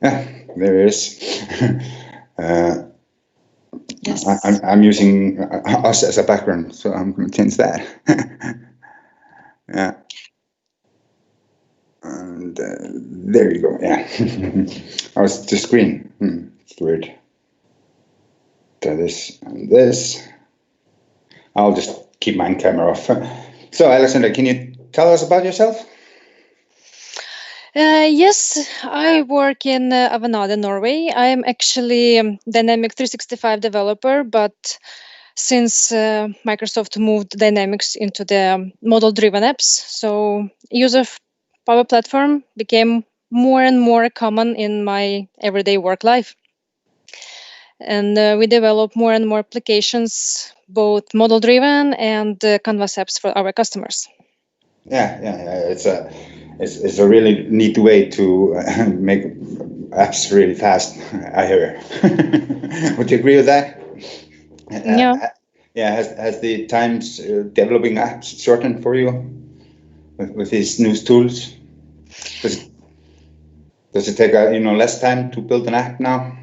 Yeah, there is. uh, Yes. I'm using us as a background, so I'm going to change that. Yeah, and there you go. Yeah, oh, it's the screen. It's weird. Try this and this. I'll just keep my camera off. So, Aleksandra, can you tell us about yourself? Yes, I work in Avanade, Norway. I'm actually Dynamic 365 developer, but since Microsoft moved Dynamics into the model-driven apps, so use of Power Platform became more and more common in my everyday work life. And we develop more and more applications, both model-driven and Canvas apps for our customers. Yeah. It's a really neat way to make apps really fast. I hear. Would you agree with that? Yeah. Yeah. Has the times developing apps shortened for you with these new tools? Does does it take less time to build an app now?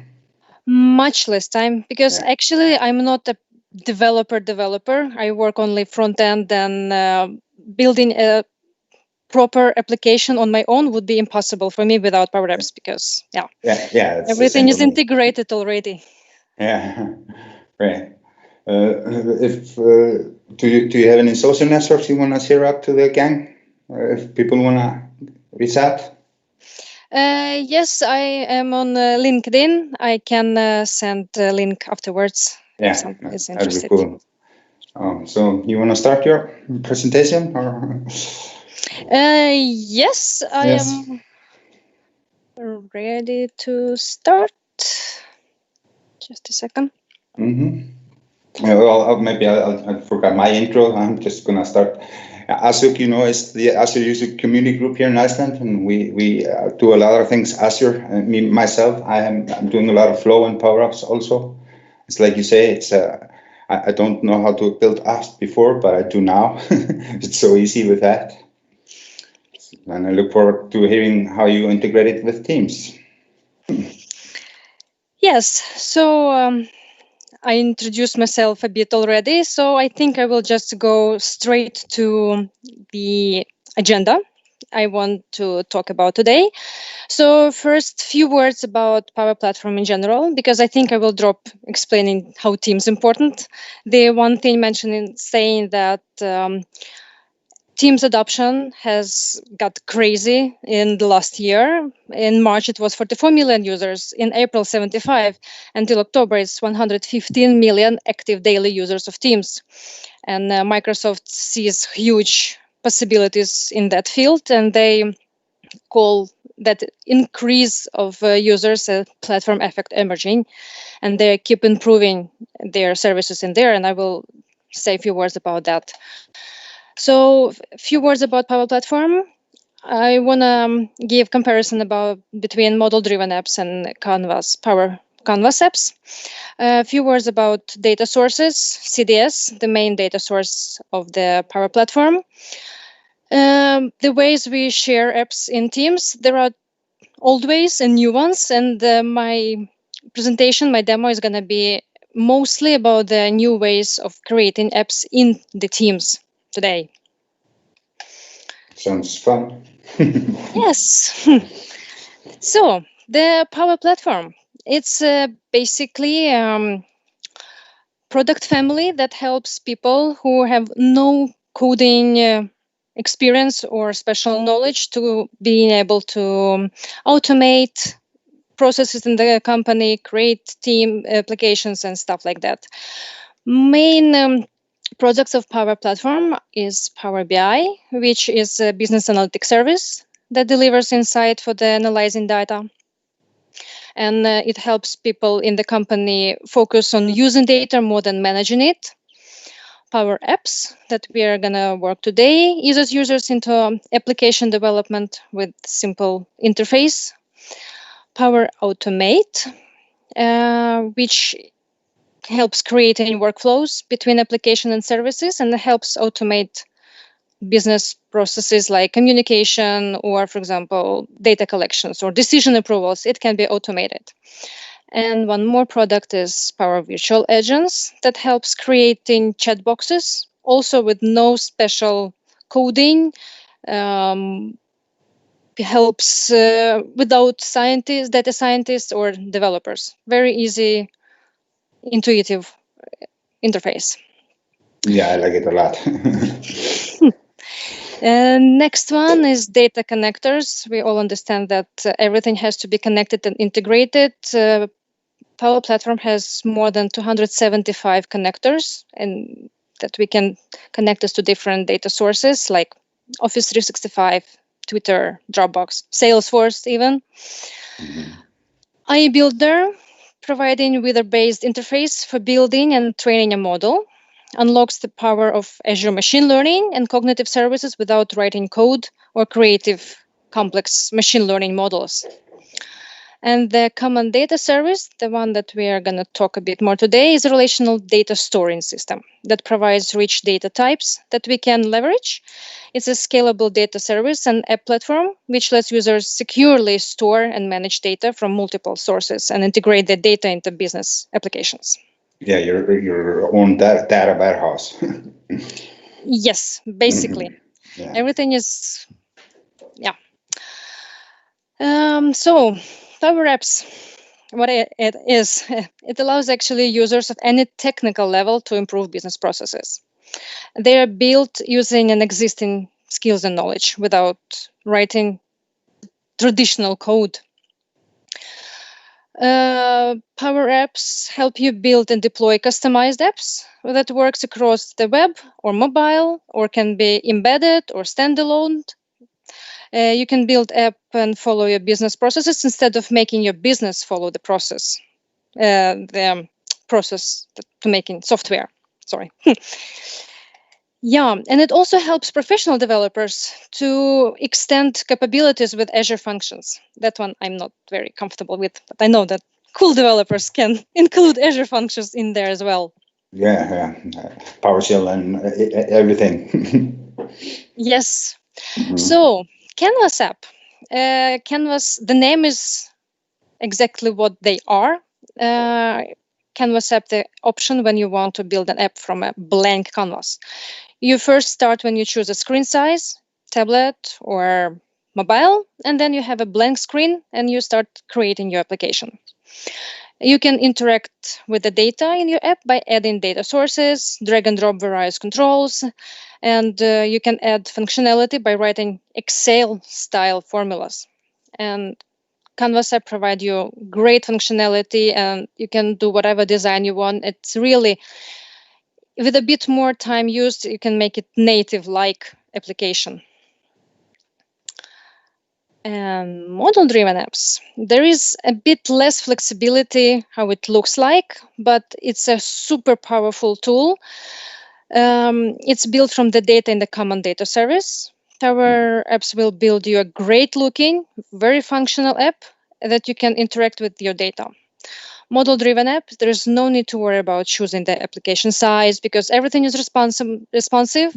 Much less time because Yeah. actually I'm not a developer. I work only front end, and building a proper application on my own would be impossible for me without Power Apps because Yeah. It's the everything same for is me. integrated already. Yeah. Right. If do you have any social networks you want to share out to the gang? If people want to reach out? Yes, I am on LinkedIn. I can send a link afterwards if Yeah, someone is that'd be interested. cool. So you want to start your presentation or? Yes, I Yes. am ready to start. Just a second. Mm-hmm. Well, maybe I forgot my intro. I'm just gonna start. Azug, is the Azure user community group here in Iceland, and we do a lot of things Azure. Me myself, I'm doing a lot of Flow and PowerApps also. It's like you say, I don't know how to build apps before, but I do now. It's so easy with that, and I look forward to hearing how you integrate it with Teams. Yes, so I introduced myself a bit already, so I think I will just go straight to the agenda I want to talk about today. So first, few words about Power Platform in general, because I think I will drop explaining how Teams important. The one thing mentioning saying that Teams adoption has got crazy in the last year. In March, it was 44 million users. In April, 75. Until October, it's 115 million active daily users of Teams. And Microsoft sees huge possibilities in that field, and they call that increase of users a platform effect emerging, and they keep improving their services in there. And I will say a few words about that. So, a few words about Power Platform. I want to give comparison about between model-driven apps and Canvas apps. A few words about data sources. CDS, the main data source of the Power Platform. The ways we share apps in Teams. There are old ways and new ones, and my presentation, my demo is going to be mostly about the new ways of creating apps in the Teams today. Sounds fun. Yes. So the Power Platform, it's basically product family that helps people who have no coding experience or special knowledge to being able to automate processes in the company, create team applications and stuff like that. Main products of Power Platform is Power BI, which is a business analytics service that delivers insight for the analyzing data. And it helps people in the company focus on using data more than managing it. Power Apps that we are going to work today eases users into application development with simple interface. Power Automate, which helps creating workflows between application and services and helps automate business processes like communication or, for example, data collections or decision approvals. It can be automated. And one more product is Power Virtual Agents that helps creating chat boxes, also with no special coding. Helps without scientists, data scientists, or developers. Very easy, intuitive interface. Yeah, I like it a lot. And next one is data connectors. We all understand that everything has to be connected and integrated. Power Platform has more than 275 connectors, and that we can connect us to different data sources like Office 365, Twitter, Dropbox, Salesforce even. iBuilder, providing wizard-based interface for building and training a model, unlocks the power of Azure machine learning and cognitive services without writing code or creative complex machine learning models. And the common data service, the one that we are going to talk a bit more today, is a relational data storing system that provides rich data types that we can leverage. It's a scalable data service and app platform which lets users securely store and manage data from multiple sources and integrate the data into business applications. Yeah, your own data warehouse. Yes, basically. Yeah. Everything is, yeah. So, PowerApps, what it is, it allows actually users at any technical level to improve business processes. They are built using an existing skills and knowledge without writing traditional code. PowerApps help you build and deploy customized apps that works across the web or mobile, or can be embedded or standalone. You can build app and follow your business processes instead of making your business follow the process, the process to making software. Sorry. Yeah, and it also helps professional developers to extend capabilities with Azure functions. That one I'm not very comfortable with, but I know that cool developers can include Azure functions in there as well. Yeah. PowerShell and everything. Yes. So, Canvas app. Canvas, the name is exactly what they are. Canvas app, the option when you want to build an app from a blank canvas. You first start when you choose a screen size, tablet or mobile, and then you have a blank screen and you start creating your application. You can interact with the data in your app by adding data sources, drag and drop various controls, and you can add functionality by writing Excel-style formulas. And Canvas app provide you great functionality, and you can do whatever design you want. It's really, with a bit more time used, you can make it native-like application. And model-driven apps. There is a bit less flexibility how it looks like, but it's a super powerful tool. It's built from the data in the common data service. PowerApps will build you a great-looking, very functional app that you can interact with your data. Model-driven app, there is no need to worry about choosing the application size because everything is responsive.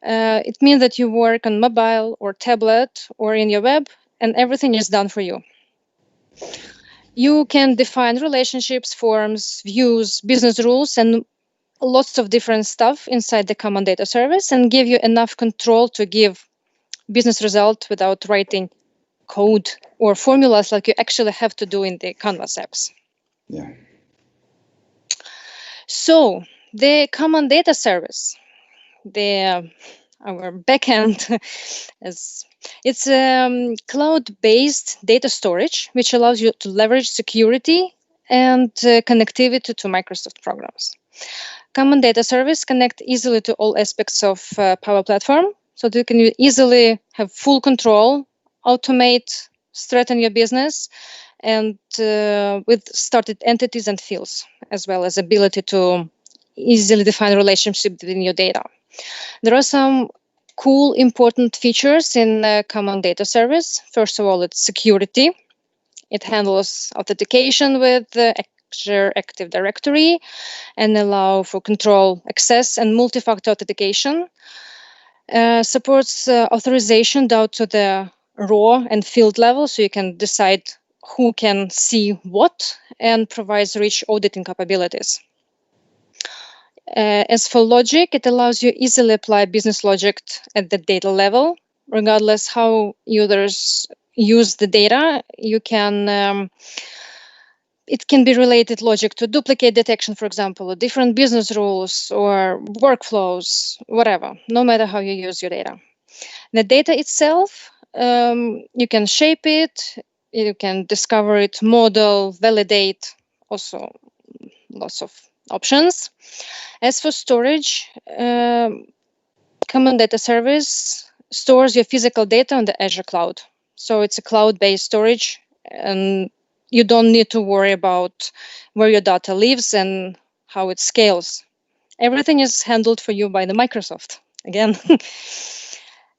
It means that you work on mobile or tablet or in your web, and everything is done for you. You can define relationships, forms, views, business rules, and lots of different stuff inside the common data service and give you enough control to give business result without writing code or formulas like you actually have to do in the Canvas apps. Yeah. So the common data service, our backend, it's cloud-based data storage, which allows you to leverage security and connectivity to Microsoft programs. Common data service connect easily to all aspects of Power Platform, so that you can easily have full control, automate, strengthen your business, and with started entities and fields, as well as ability to easily define relationship between your data. There are some cool, important features in Common Data Service. First of all, it's security. It handles authentication with the Azure Active Directory and allow for control access and multi-factor authentication. Supports authorization down to the raw and field level, so you can decide who can see what, and provides rich auditing capabilities. As for logic, it allows you easily apply business logic at the data level. Regardless how users use the data, you can it can be related logic to duplicate detection, for example, or different business rules or workflows, whatever, no matter how you use your data. The data itself, you can shape it, you can discover it, model, validate, also lots of options. As for storage, Common Data Service stores your physical data on the Azure cloud. So it's a cloud-based storage, and you don't need to worry about where your data lives and how it scales. Everything is handled for you by the Microsoft, again.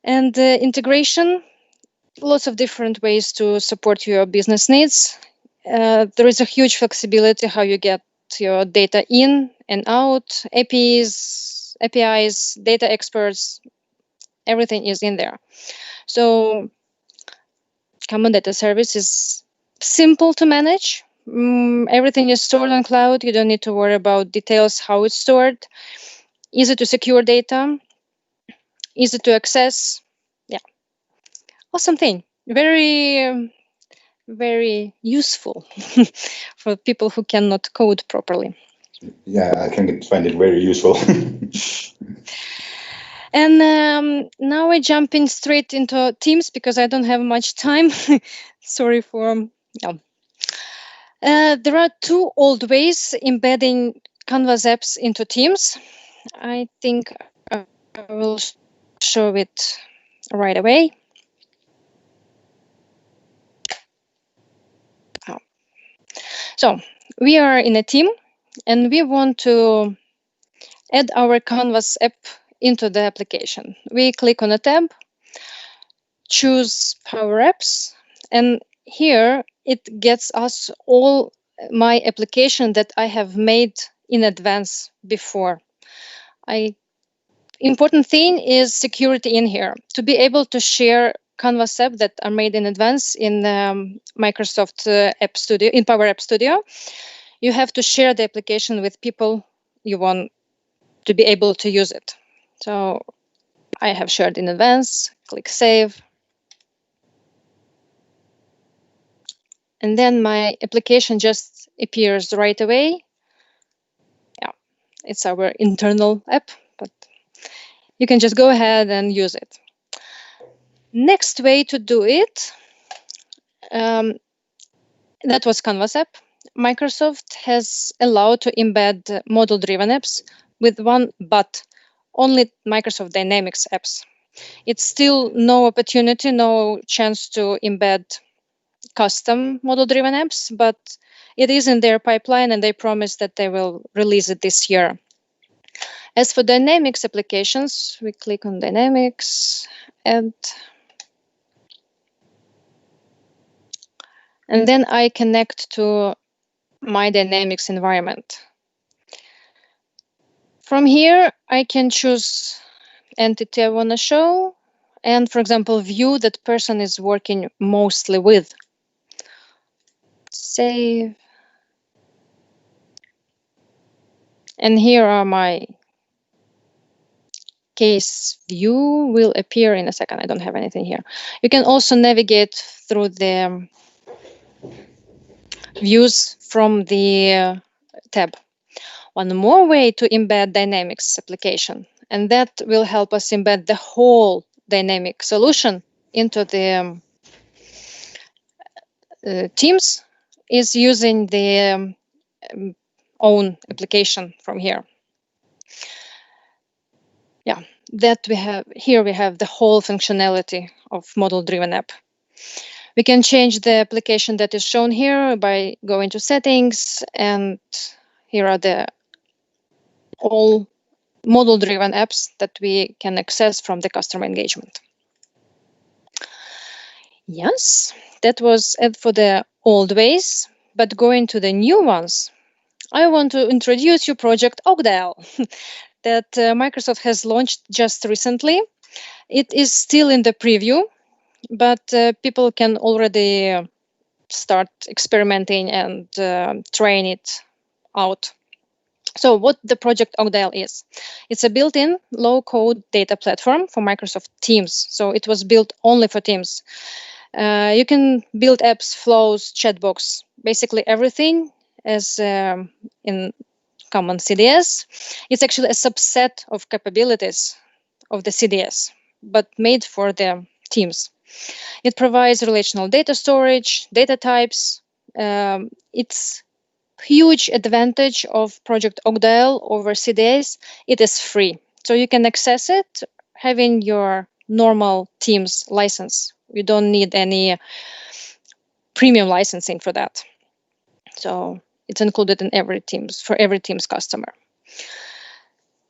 And integration, lots of different ways to support your business needs. There is a huge flexibility how you get your data in and out, APIs, data experts, everything is in there. So Common Data Service is simple to manage. Everything is stored on cloud. You don't need to worry about details, how it's stored. Easy to secure data, easy to access. Yeah, awesome thing. Very useful for people who cannot code properly. Yeah, I find it very useful. And now I jump in straight into Teams because I don't have much time. Sorry for yeah. There are two old ways embedding Canvas apps into Teams. I think I will show it right away. Oh. So we are in a team and we want to add our Canvas app into the application. We click on a tab, choose PowerApps, and here it gets us all my application that I have made in advance before. Important thing is security in here. To be able to share Canvas app that are made in advance in Microsoft App Studio, in Power App Studio, you have to share the application with people you want to be able to use it. So I have shared in advance, click Save. And then my application just appears right away. Yeah, it's our internal app, but you can just go ahead and use it. Next way to do it, that was Canvas app. Microsoft has allowed to embed model-driven apps with one but, only Microsoft Dynamics apps. It's still no opportunity, no chance to embed custom model-driven apps, but it is in their pipeline and they promise that they will release it this year. As for Dynamics applications, we click on Dynamics, and then I connect to my Dynamics environment. From here, I can choose entity I want to show, and for example, view that person is working mostly with. Save. And here are my case view will appear in a second. I don't have anything here. You can also navigate through the views from the tab. One more way to embed Dynamics application, and that will help us embed the whole dynamic solution into the Teams, is using the own application from here. Yeah, that we have here. We have the whole functionality of model-driven app. We can change the application that is shown here by going to settings, and here are the all model-driven apps that we can access from the customer engagement. Yes, that was it for the old ways, but going to the new ones, I want to introduce you project Odle that Microsoft has launched just recently. It is still in the preview, but people can already start experimenting and trying it out. So what the project Odle is, it's a built-in low-code data platform for Microsoft Teams. So it was built only for Teams. You can build apps, flows, chatbox, basically everything as in common CDS. It's actually a subset of capabilities of the CDS, but made for the Teams. It provides relational data storage, data types. It's huge advantage of Project Odle over CDS. It is free, so you can access it having your normal Teams license. You don't need any premium licensing for that. So it's included in every Teams for every Teams customer.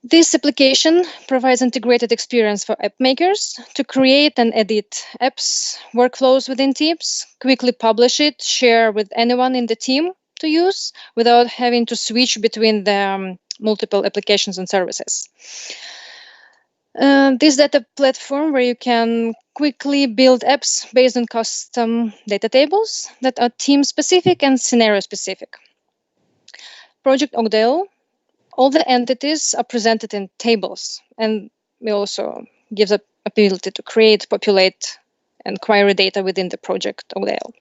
This application provides integrated experience for app makers to create and edit apps, workflows within Teams, quickly publish it, share with anyone in the team to use without having to switch between the multiple applications and services. This data platform where you can quickly build apps based on custom data tables that are team specific and scenario specific. Project Odle, all the entities are presented in tables, and we also give the ability to create, populate, and query data within the project Odle.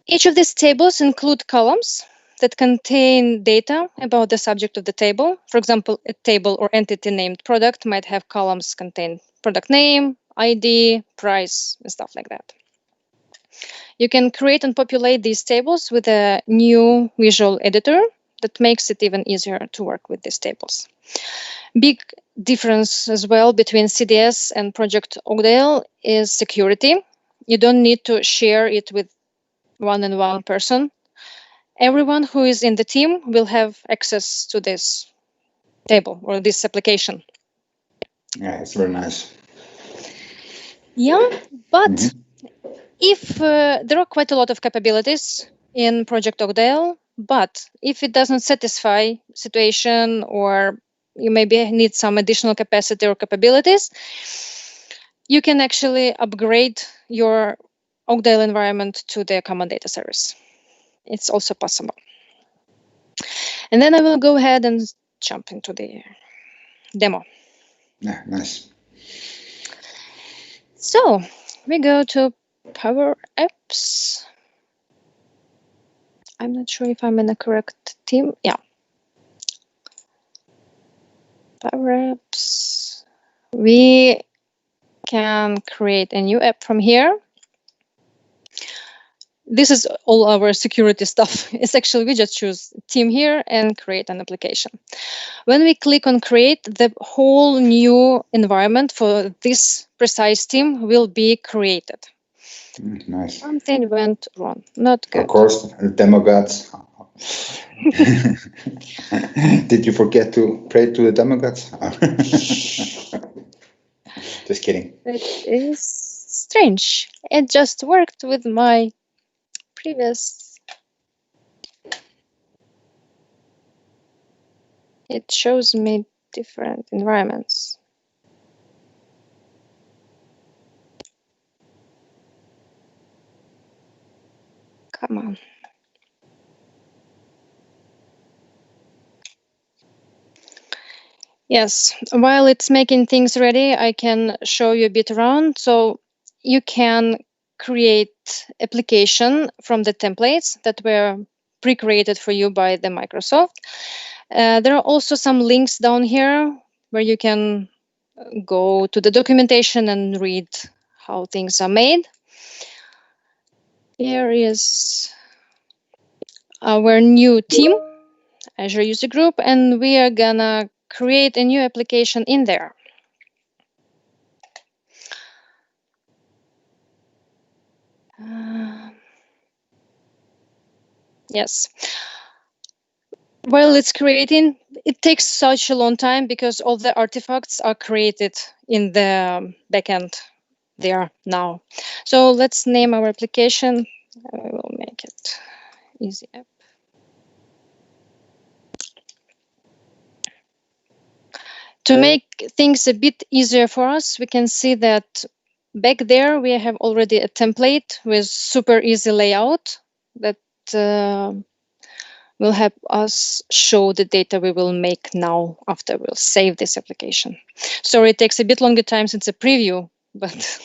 Each of these tables include columns that contain data about the subject of the table. For example, a table or entity named product might have columns contain product name, ID, price, and stuff like that. You can create and populate these tables with a new visual editor that makes it even easier to work with these tables. Big difference as well between CDS and Project Odle is security. You don't need to share it with one person. Everyone who is in the team will have access to this table or this application. Yeah, it's very nice. Yeah, but if there are quite a lot of capabilities in Project Odle, but if it doesn't satisfy situation or you maybe need some additional capacity or capabilities, you can actually upgrade your Odle environment to the common data service. It's also possible. And then I will go ahead and jump into the demo. Yeah, nice. So we go to PowerApps. I'm not sure if I'm in the correct team. Yeah. PowerApps. We can create a new app from here. This is all our security stuff. It's actually, we just choose team here and create an application. When we click on create, the whole new environment for this precise team will be created. Nice. Something went wrong. Not good. Of course, the demo gods. Did you forget to pray to the demo gods? Just kidding. It is strange. It just worked with my previous. It shows me different environments. Come on. Yes, while it's making things ready, I can show you a bit around. So you can create application from the templates that were pre-created for you by the Microsoft. There are also some links down here where you can go to the documentation and read how things are made. Here is our new team, Azure User Group, and we are gonna create a new application in there. Yes. While it's creating, it takes such a long time because all the artifacts are created in the backend there now. So let's name our application. I will make it easy app. To make things a bit easier for us, we can see that back there we have already a template with super easy layout that will help us show the data we will make now after we'll save this application. Sorry, it takes a bit longer time since a preview, but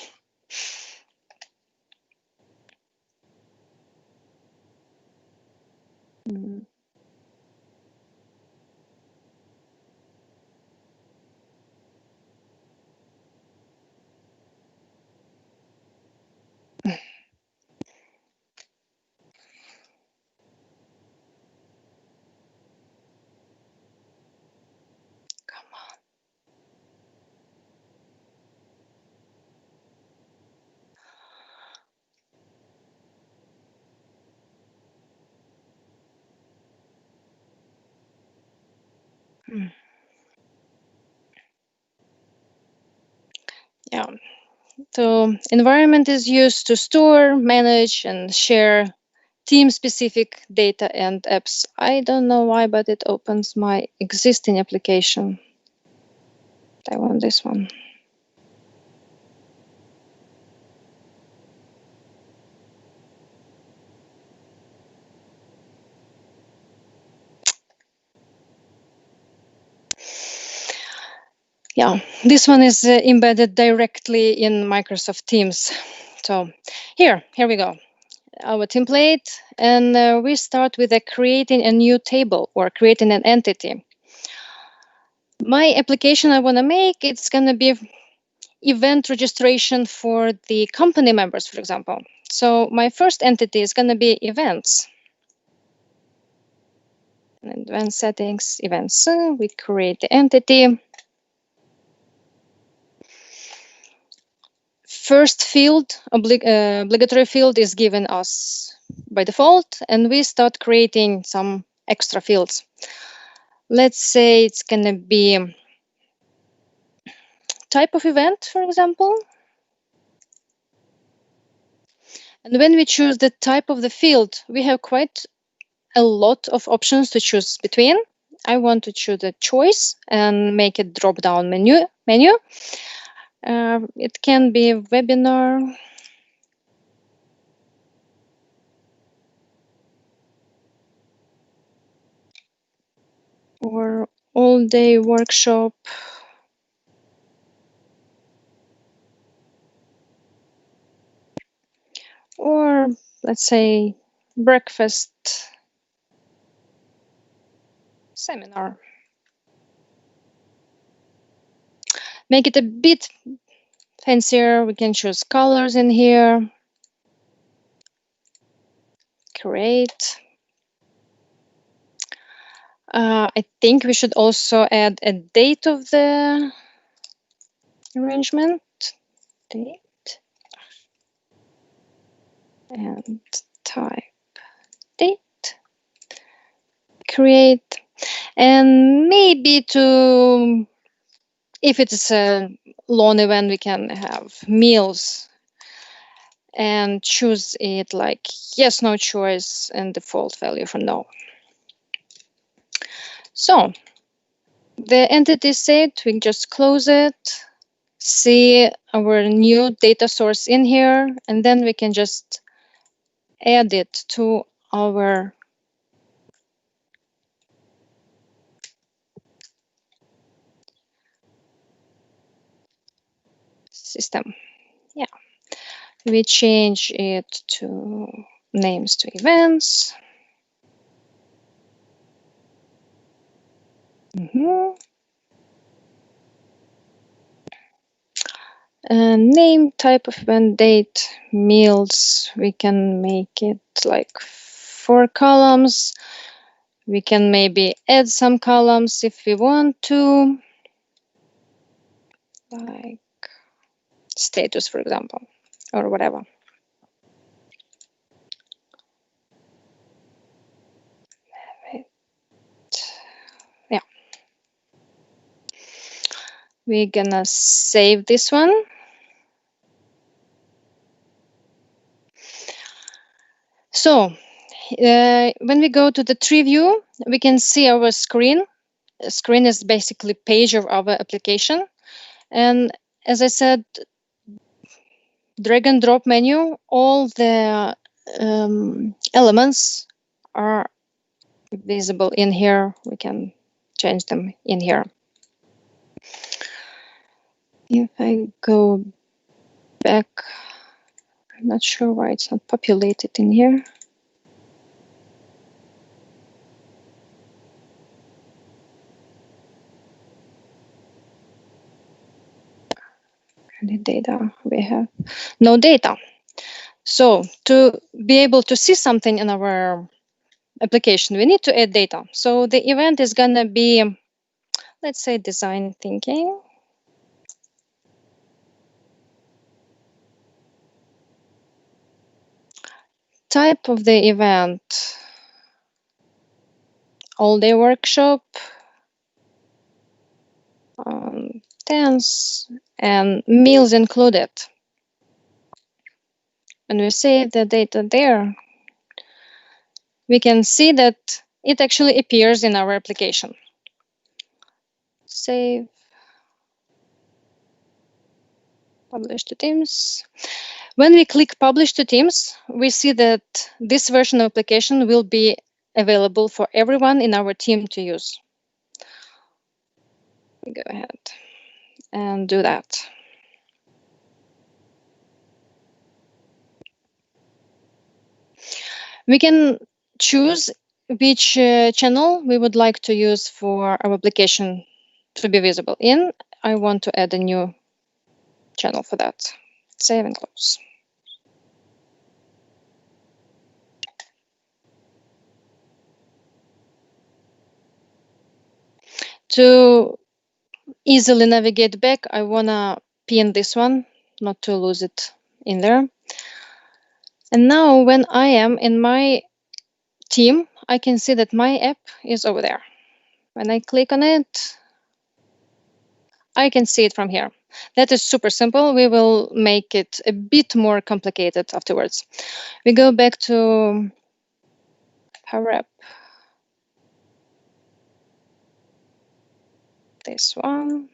yeah. So environment is used to store, manage, and share team-specific data and apps. I don't know why, but it opens my existing application. I want this one. Yeah, this one is embedded directly in Microsoft Teams. So here we go. Our template, and we start with creating a new table or creating an entity. My application I want to make, it's going to be event registration for the company members, for example. So my first entity is going to be events. Advanced settings, events. So we create the entity. First field, obligatory field is given us by default, and we start creating some extra fields. Let's say it's going to be type of event, for example. And when we choose the type of the field, we have quite a lot of options to choose between. I want to choose a choice and make a drop-down menu. It can be webinar, or all-day workshop, or let's say breakfast seminar. Make it a bit fancier. We can choose colors in here. Create. I think we should also add a date of the arrangement. Date and type date. Create. And maybe to, if it's a long event, we can have meals and choose it like yes, no choice, and default value for no. So the entity set, we just close it, see our new data source in here, and then we can just add it to our system. Yeah, we change it to names to events. Name, type of event, date, meals. We can make it like 4 columns. We can maybe add some columns if we want to, like status, for example, or whatever. Yeah. We're gonna save this one. So when we go to the tree view, we can see our screen. screen is basically page of our application. And as I said, drag and drop menu, all the elements are visible in here. We can change them in here. If I go back, I'm not sure why it's not populated in here. The data we have no data. So to be able to see something in our application, we need to add data. So the event is gonna be, let's say, design thinking. Type of the event, all-day workshop, dance, and meals included. And we save the data there. We can see that it actually appears in our application. Save. Publish to Teams. When we click Publish to Teams, we see that this version of application will be available for everyone in our team to use. We go ahead and do that. We can choose which channel we would like to use for our application to be visible in. I want to add a new channel for that. Save and close. To easily navigate back, I want to pin this one, not to lose it in there. And now when I am in my team, I can see that my app is over there. When I click on it, I can see it from here. That is super simple. We will make it a bit more complicated afterwards. We go back to PowerApp. This one.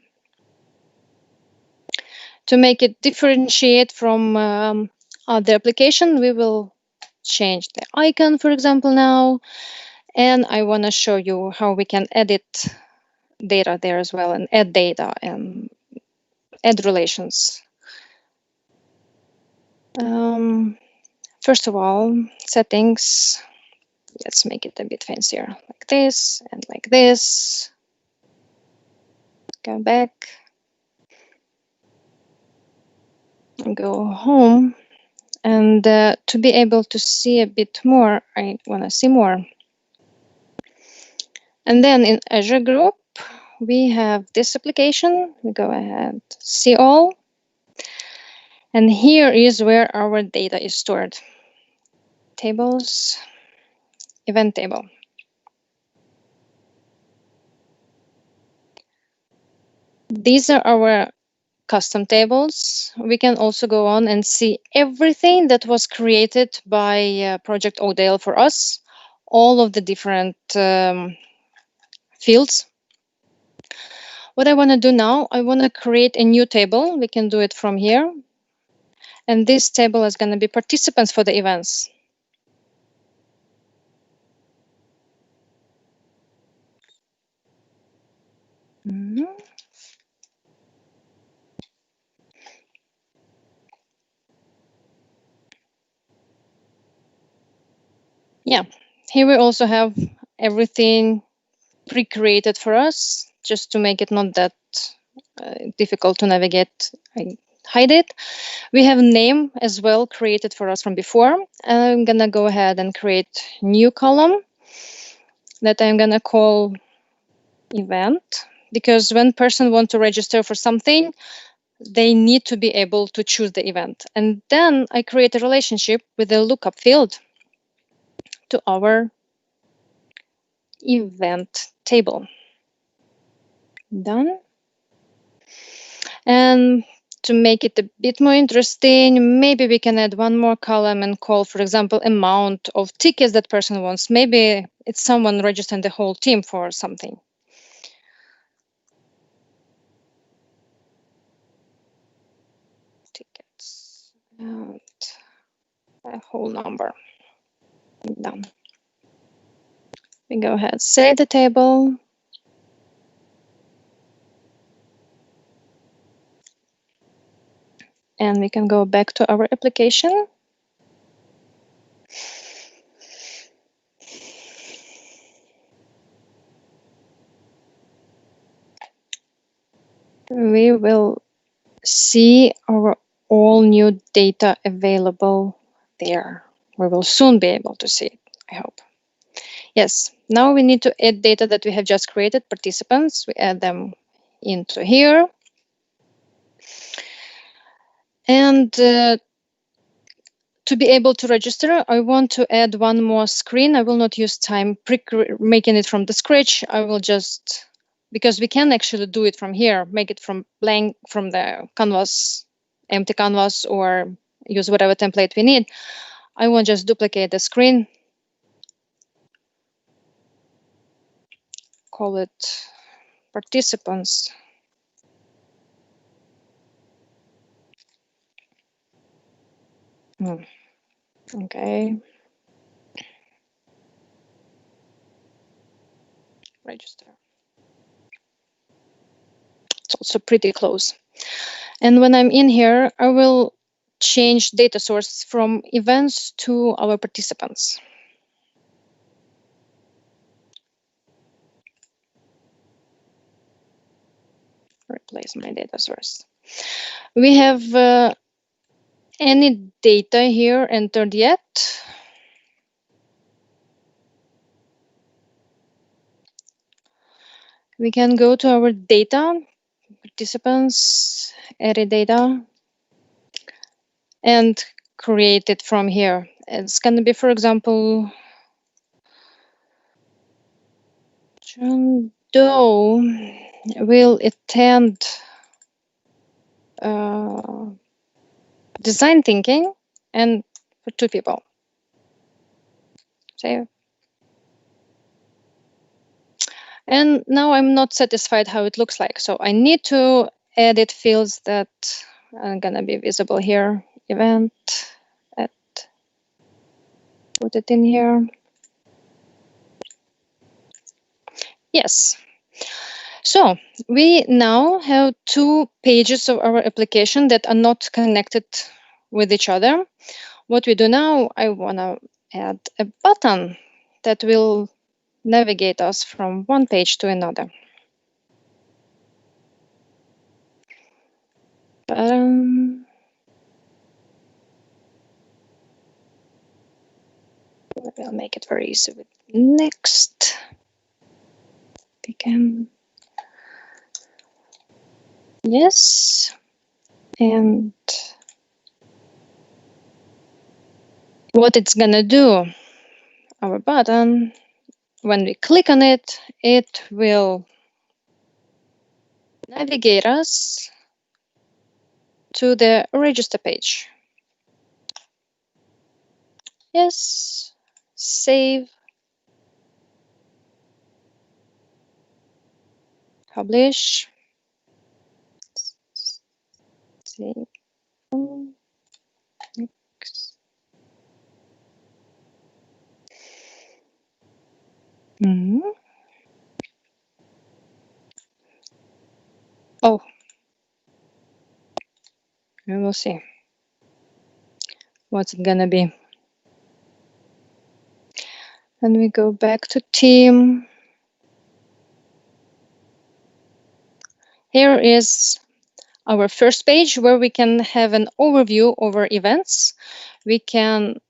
To make it differentiate from other application, we will change the icon, for example, now. And I want to show you how we can edit data there as well, and add data and add relations. First of all, settings. Let's make it a bit fancier, like this and like this. Go back. And go home. And to be able to see a bit more, I want to see more. And then in Azure Group, we have this application. We go ahead, see all. And here is where our data is stored. Tables, event table. These are our custom tables. We can also go on and see everything that was created by Project Odle for us, all of the different fields. What I want to do now, I want to create a new table. We can do it from here. And this table is going to be participants for the events. Yeah, here we also have everything pre-created for us, just to make it not that difficult to navigate. I hide it. We have name as well created for us from before. And I'm going to go ahead and create new column that I'm going to call event, because when person want to register for something, they need to be able to choose the event. And then I create a relationship with the lookup field to our event table. Done. And to make it a bit more interesting, maybe we can add one more column and call, for example, amount of tickets that person wants. Maybe it's someone registering the whole team for something. and a whole number. Done. We go ahead, save the table. And we can go back to our application. We will see our all new data available there. We will soon be able to see it, I hope. Yes, now we need to add data that we have just created, participants. We add them into here. And to be able to register, I want to add one more screen. I will not use time making it from the scratch. I will just, because we can actually do it from here, make it from blank, from the canvas, empty canvas, or use whatever template we need. I will just duplicate the screen, call it participants. Okay. Register. It's also pretty close. And when I'm in here, I will change data source from events to our participants. Replace my data source. We have any data here entered yet? We can go to our data, participants, edit data, and create it from here. It's going to be, for example, John Doe will attend design thinking, and for 2 people. Save. And now I'm not satisfied how it looks like. So I need to edit fields that are gonna be visible here. Event, put it in here. Yes. So we now have 2 pages of our application that are not connected with each other. What we do now, I wanna add a button that will navigate us from one page to another. I'll make it very easy with next. We can, yes, and what it's gonna do, our button, when we click on it, it will navigate us to the register page. Yes, save, publish, save, next. Oh, we will see what's it gonna be. And we go back to team. Here is our first page where we can have an overview over events. We can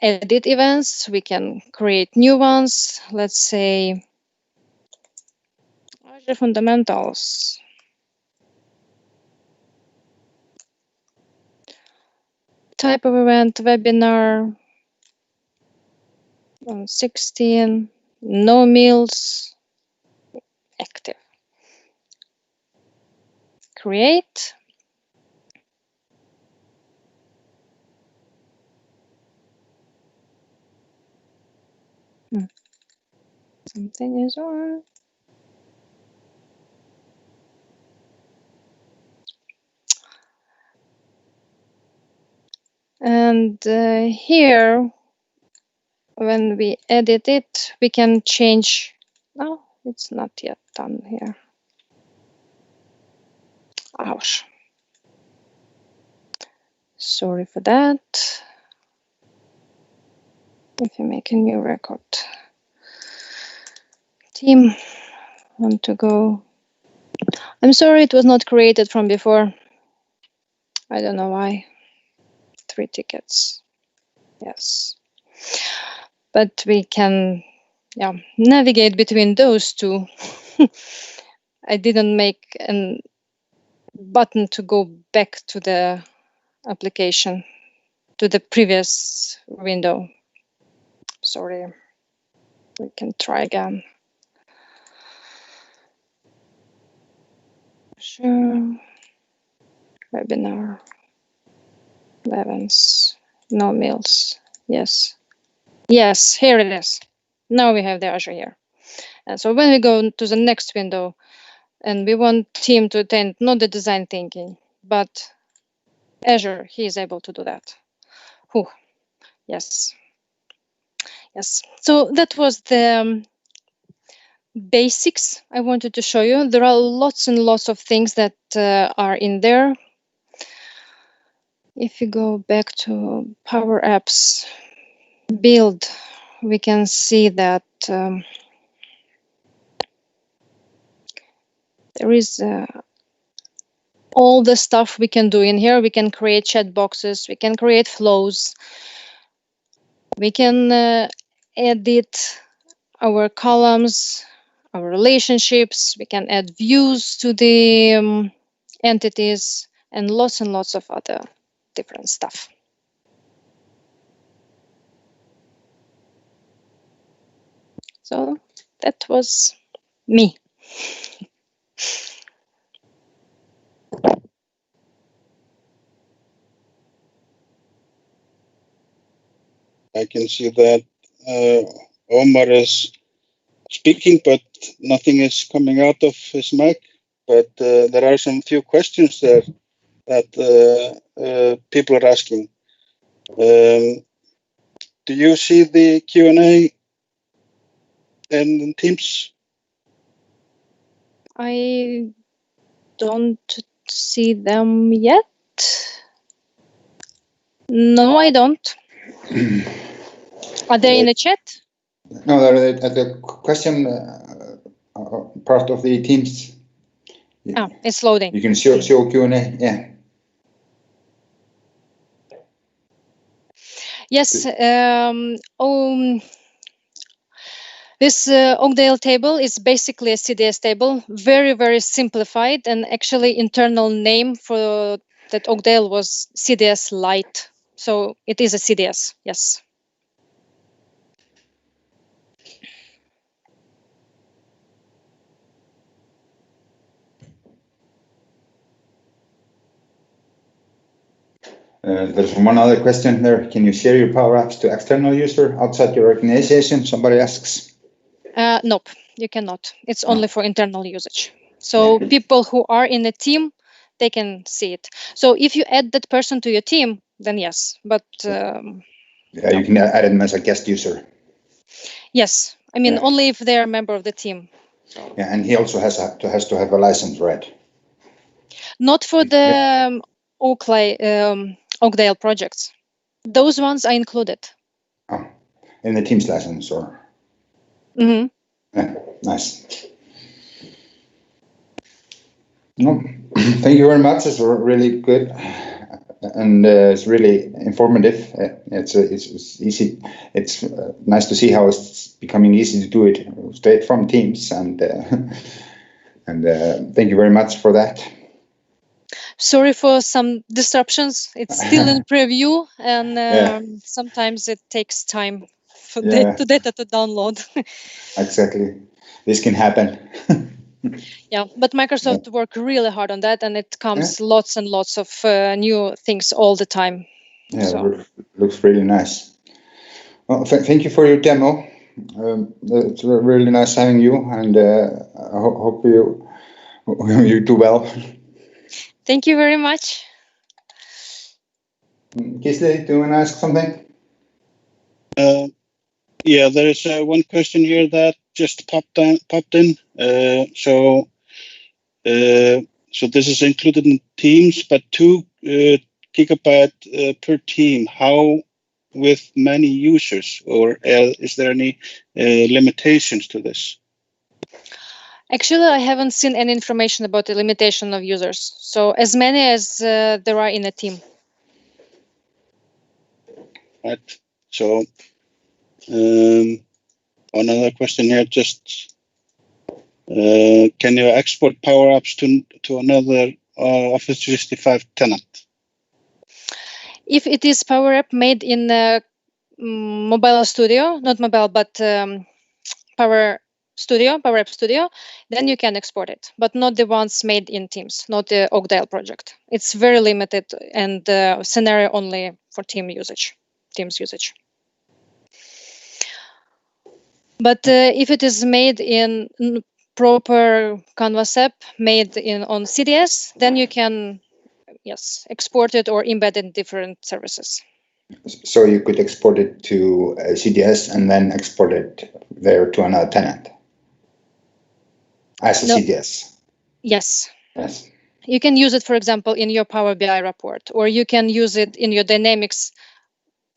edit events, we can create new ones. Let's say Azure Fundamentals. Type of event, webinar, 16, no meals, active. Create. Something is on. And here, when we edit it, we can change. No, it's not yet done here. Ouch. Sorry for that. If you make a new record, team, want to go. I'm sorry it was not created from before. I don't know why. 3 tickets. Yes. But we can navigate between those two. I didn't make a button to go back to the application, to the previous window. Sorry. We can try again. Sure. Webinar. Events. No meals. Yes. Yes, here it is. Now we have the Azure here. And so when we go to the next window and we want team to attend, not the design thinking, but Azure, he is able to do that. Whew. Yes. Yes. So that was the basics I wanted to show you. There are lots and lots of things that are in there. If you go back to PowerApps build, we can see that there is all the stuff we can do in here. We can create chat boxes, we can create flows, we can edit our columns, our relationships, we can add views to the entities, and lots of other different stuff. So that was me. I can see that Omar is speaking, but nothing is coming out of his mic. But there are some few questions there that people are asking. Do you see the Q&A in Teams? I don't see them yet. No, I don't. Are they in the chat? No, they're at the question part of the Teams. Oh, it's loading. You can show Q&A, yeah. Yes. This Odle table is basically a CDS table, very simplified, and actually internal name for that Odle was CDS Lite. So it is a CDS, yes. There's one other question there. Can you share your PowerApps to external user outside your organization? Somebody asks. Nope, you cannot. It's only for internal usage. So people who are in the team, they can see it. So if you add that person to your team, then yes. But yeah, you can add them as a guest user. Yes, I mean only if they're a member of the team. So. Yeah, and he also has to have a license, right? Not for the Oakdale projects. Those ones are included. Oh, in the Teams license, or? Mm-hmm. Yeah, nice. No, thank you very much. It's really good, and it's really informative. It's easy. It's nice to see how it's becoming easy to do it straight from Teams, and thank you very much for that. Sorry for some disruptions. It's still in preview, and sometimes it takes time for data to download. Exactly, this can happen. Yeah, but Microsoft worked really hard on that, and it comes lots and lots of new things all the time. Yeah, so. Looks really nice. Well, thank you for your demo. It's really nice having you, and I hope you do well. Thank you very much. Gisli, do you want to ask something? Yeah, there is one question here that just popped in. So this is included in Teams, but 2 gigabyte per team. How with many users, or is there any limitations to this? Actually, I haven't seen any information about the limitation of users. So as many as there are in a team. Right. So another question here, just can you export PowerApps to another Office 365 tenant? If it is PowerApp made in Mobile Studio, not mobile, but PowerApp Studio, then you can export it, but not the ones made in Teams, not the Odle project. It's very limited and scenario only for Teams usage. But if it is made in proper Canvas app, made on CDS, then you can, yes, export it or embed it in different services. So you could export it to CDS and then export it there to another tenant as a CDS. Yes. Yes. You can use it, for example, in your Power BI report, or you can use it in your Dynamics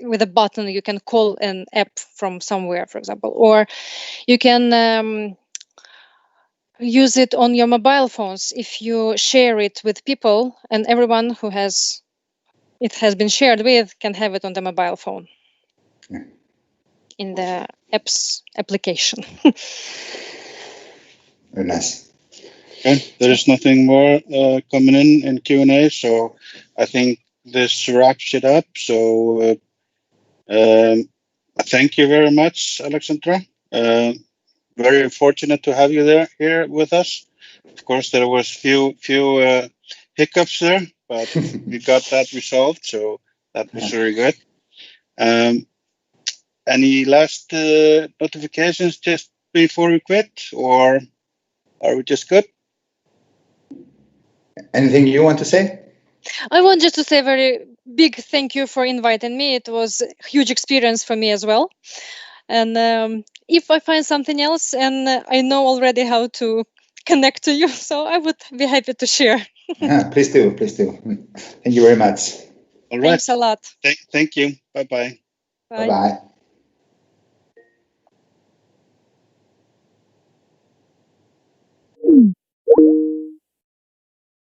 with a button. You can call an app from somewhere, for example, or you can use it on your mobile phones if you share it with people, and everyone who has been shared with can have it on the mobile phone. Yeah. In the apps application. Very nice. Okay, there is nothing more coming in Q&A, so I think this wraps it up. So thank you very much, Aleksandra. Very fortunate to have you here with us. Of course, there was few hiccups there, but we got that resolved, so that was very good. Any last notifications just before we quit, or are we just good? Anything you want to say? I want just to say a very big thank you for inviting me. It was a huge experience for me as well. And if I find something else, and I know already how to connect to you, so I would be happy to share. Yeah, please do. Please do. Thank you very much. All right. Thanks a lot. Thank you. Bye-bye. Bye. Bye-bye.